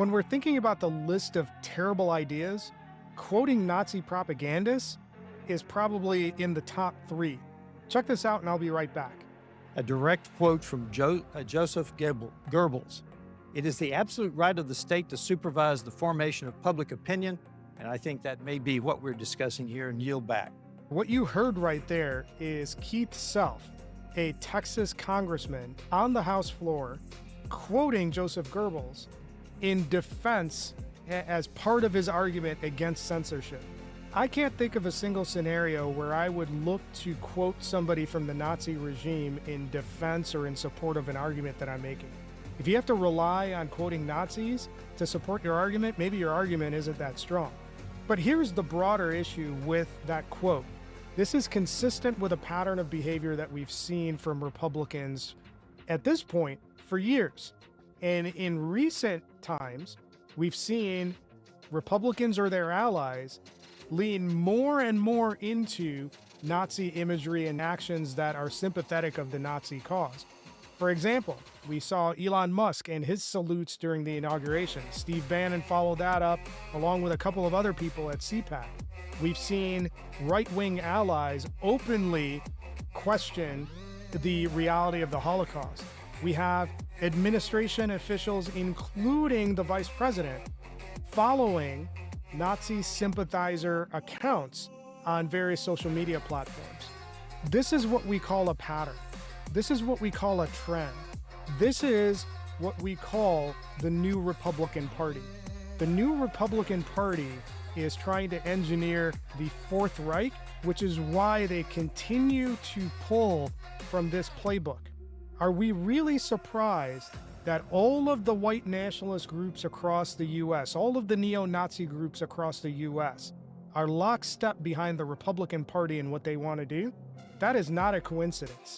When we're thinking about the list of terrible ideas, quoting Nazi propagandists is probably in the top 3. Check this out and I'll be right back. A direct quote from Joseph Goebbels. It is the absolute right of the state to supervise the formation of public opinion, and I think that may be what we're discussing here, and yield back. What you heard right there is Keith Self, a Texas congressman on the House floor, quoting Joseph Goebbels in defense as part of his argument against censorship. I can't think of a single scenario where I would look to quote somebody from the Nazi regime in defense or in support of an argument that I'm making. If you have to rely on quoting Nazis to support your argument, maybe your argument isn't that strong. But here's the broader issue with that quote. This is consistent with a pattern of behavior that we've seen from Republicans at this point for years. And in recent times, we've seen Republicans or their allies lean more and more into Nazi imagery and actions that are sympathetic of the Nazi cause. For example, we saw Elon Musk and his salutes during the inauguration. Steve Bannon followed that up, along with a couple of other people at CPAC. We've seen right-wing allies openly question the reality of the Holocaust. We have administration officials, including the vice president, following Nazi sympathizer accounts on various social media platforms. This is what we call a pattern. This is what we call a trend. This is what we call the new Republican Party. The new Republican Party is trying to engineer the Fourth Reich, which is why they continue to pull from this playbook. Are we really surprised that all of the white nationalist groups across the U.S., all of the neo-Nazi groups across the U.S., are lockstep behind the Republican Party and what they want to do? That is not a coincidence.